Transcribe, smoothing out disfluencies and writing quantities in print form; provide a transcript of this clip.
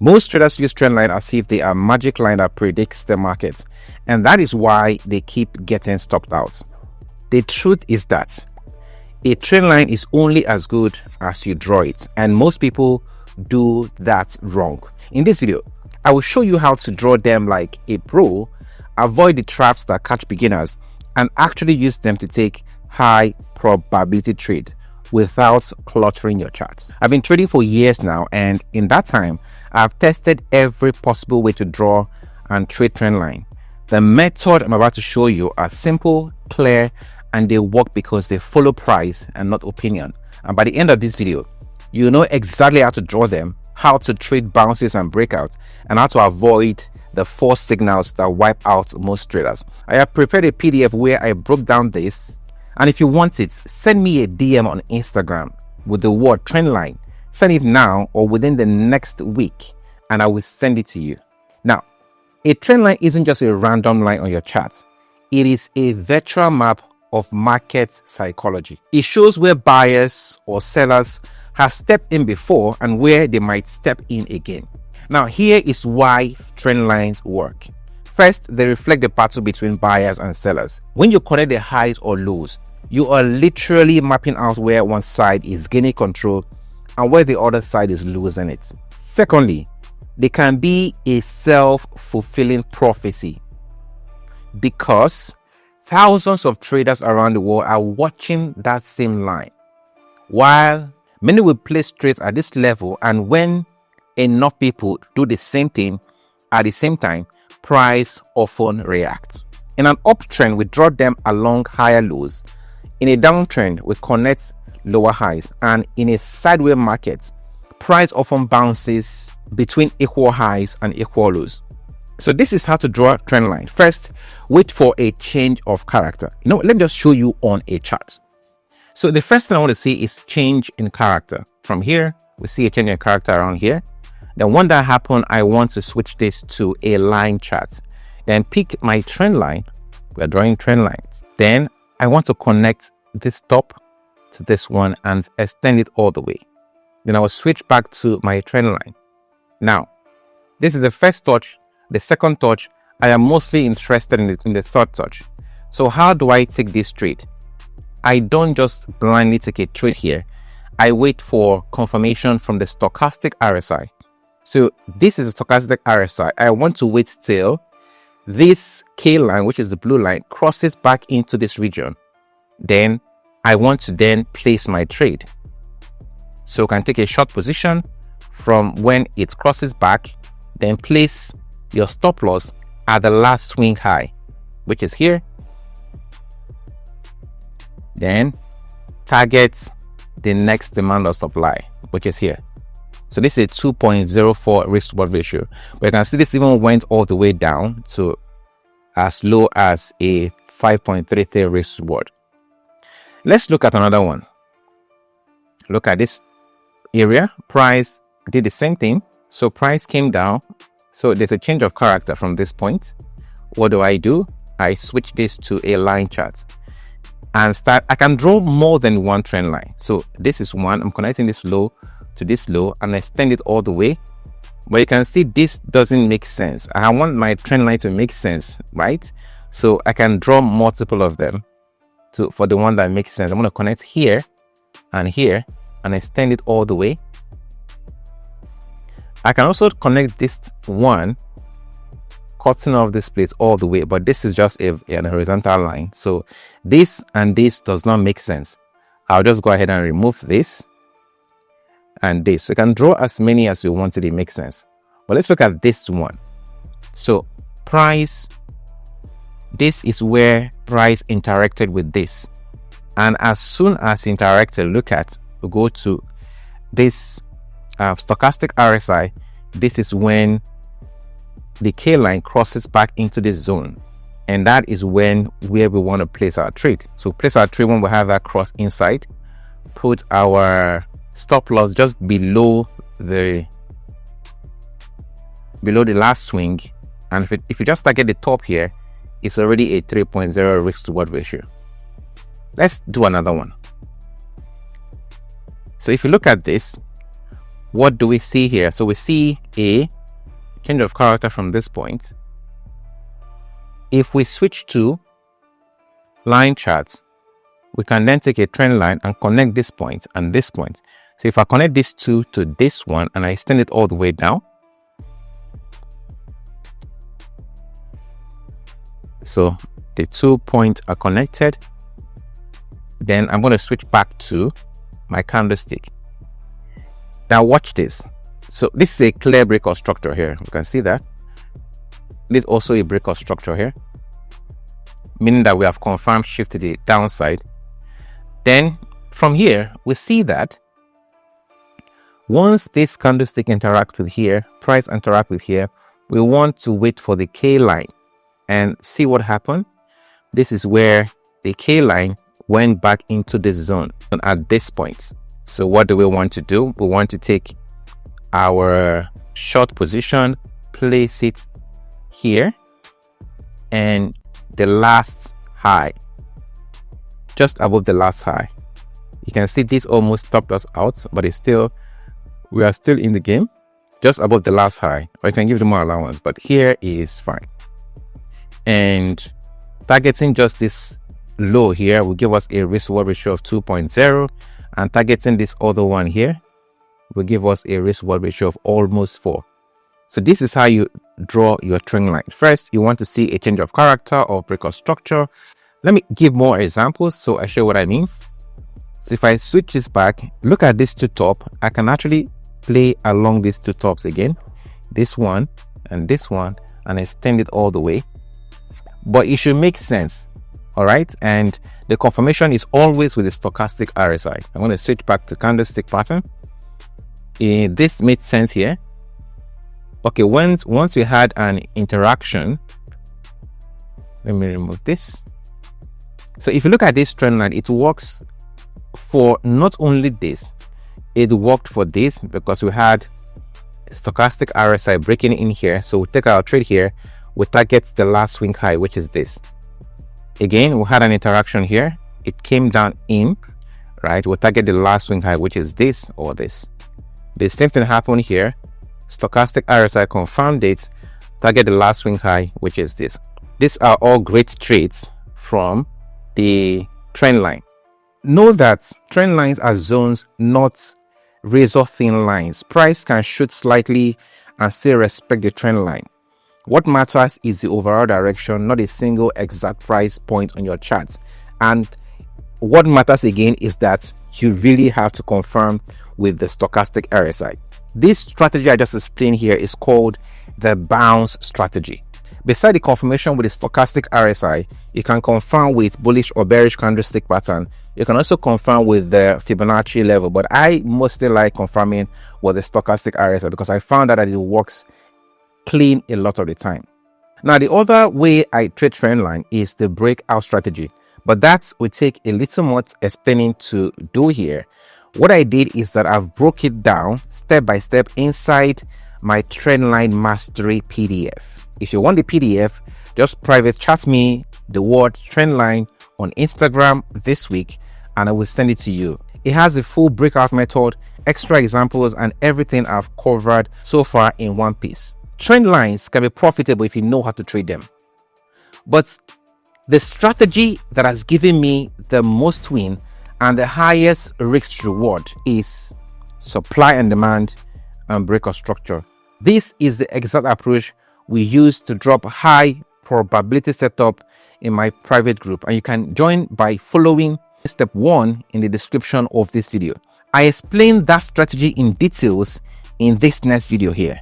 Most traders use Trendline as if they are a magic line that predicts the market, and that is why they keep getting stopped out. The truth is that a Trendline is only as good as you draw it, and most people do that wrong. In this video, I will show you how to draw them like a pro, avoid the traps that catch beginners, and actually use them to take high probability trade without cluttering your charts. I've been trading for years now, and in that time, I've tested every possible way to draw and trade Trendline. The method I'm about to show you are simple, clear, and they work because they follow price and not opinion. And by the end of this video, you know exactly how to draw them, how to trade bounces and breakouts, and how to avoid the false signals that wipe out most traders. I have prepared a PDF where I broke down this, and if you want it, send me a DM on Instagram with the word Trendline. Send it now or within the next week, and I will send it to you. Now, a trend line isn't just a random line on your chart. It is a virtual map of market psychology. It shows where buyers or sellers have stepped in before and where they might step in again. Now, here is why trend lines work. First, they reflect the battle between buyers and sellers. When you connect the highs or lows, you are literally mapping out where one side is gaining control and where the other side is losing it. Secondly, they can be a self-fulfilling prophecy because thousands of traders around the world are watching that same line. While many will place trades at this level, and when enough people do the same thing at the same time, price often reacts. In an uptrend, we draw them along higher lows. In a downtrend, we connect lower highs, and in a sideways market, price often bounces between equal highs and equal lows. So this is how to draw a trend line. First, wait for a change of character. Let me just show you on a chart. So the first thing I want to see is change in character. From here, we see a change in character around here. Then when that happens, I want to switch this to a line chart. Then pick my trend line. We're drawing trend lines. Then I want to connect this top to this one and extend it all the way. Then I will switch back to my trend line. Now, this is the first touch. The second touch, I am mostly interested in the third touch. So how do I take this trade? I don't just blindly take a trade here. I wait for confirmation from the stochastic RSI. So this is a stochastic RSI. I want to wait till this K line, which is the blue line, crosses back into this region. Then I want to then place my trade. So you can take a short position from when it crosses back, then place your stop loss at the last swing high, which is here. Then target the next demand or supply, which is here. So this is a 2.04 risk reward ratio. But you can see this even went all the way down to as low as a 5.33 risk reward. Let's look at another one. Look at this area. Price did the same thing. So price came down. So there's a change of character from this point. What do? I switch this to a line chart and start. I can draw more than one trend line. So this is one. I'm connecting this low to this low and extend it all the way. But you can see this doesn't make sense. I want my trend line to make sense, right? So I can draw multiple of them for the one that makes sense. I'm going to connect here and extend it all the way. I can also connect this one, cutting off this place all the way, but this is just a horizontal line. So this and this does not make sense. I'll just go ahead and remove this and this. So you can draw as many as you want to make sense. But let's look at this one. So price, this is where price interacted with this. And as soon as interacted, we go to this stochastic RSI. This is when the K line crosses back into this zone. And that is where we want to place our trade. So place our trade when we have that cross inside. Put our stop loss just below the last swing. And if you just target the top here, it's already a 3.0 risk to reward ratio. Let's do another one. So if you look at this, what do we see here? So we see a change of character from this point. If we switch to line charts, we can then take a trend line and connect this point and this point. So if I connect these two to this one and I extend it all the way down, so the 2 points are connected, then I'm going to switch back to my candlestick. Now watch this. So this is a clear breakout structure here. You can see that. This is also a breakout structure here, meaning that we have confirmed shift to the downside. Then from here, we see that once this candlestick interact with here, price interact with here, we want to wait for the K line and see what happened. This is where the K line went back into this zone at this point. So what do we want to do? We want to take our short position, place it here, and the last high, just above the last high. You can see this almost stopped us out, but it's still, we are still in the game, just above the last high. Or you can give them more allowance, but here is fine. And targeting just this low here will give us a risk reward ratio of 2.0, and targeting this other one here will give us a risk reward ratio of almost 4. So this is how you draw your trend line. First, you want to see a change of character or breakout structure. Let me give more examples so I show what I mean. So if I switch this back, look at these two top, I can actually play along these two tops again, this one, and extend it all the way. But it should make sense, all right? And the confirmation is always with the stochastic RSI. I'm going to switch back to candlestick pattern. This made sense here. Okay, once we had an interaction, let me remove this. So if you look at this trend line, it works for not only this, it worked for this because we had stochastic RSI breaking in here. So we take our trade here, we target the last swing high, which is this. Again, we had an interaction here, it came down in, right? We'll target the last swing high, which is this or this. The same thing happened here. Stochastic RSI confirmed it, target the last swing high, which is this. These are all great trades from the trend line. Know that trend lines are zones, not razor thin lines. Price can shoot slightly and still respect the trend line. What matters is the overall direction, not a single exact price point on your charts. And what matters again is that you really have to confirm with the stochastic RSI. This strategy I just explained here is called the bounce strategy. Beside the confirmation with the stochastic RSI, you can confirm with bullish or bearish candlestick pattern. You can also confirm with the Fibonacci level, but I mostly like confirming with the stochastic RSI because I found out that it works clean a lot of the time. Now, the other way I trade trend line is the breakout strategy, but that will take a little more explaining to do here. What I did is that I've broke it down step by step inside my Trendline Mastery PDF. If you want the PDF, just private chat me the word Trendline on Instagram this week and I will send it to you. It has a full breakout method, extra examples, and everything I've covered so far in one piece. Trend lines can be profitable if you know how to trade them. But the strategy that has given me the most win and the highest risk reward is supply and demand and breakout structure. This is the exact approach we use to drop high probability setup in my private group, and you can join by following step 1 in the description of this video. I explain that strategy in details in this next video here.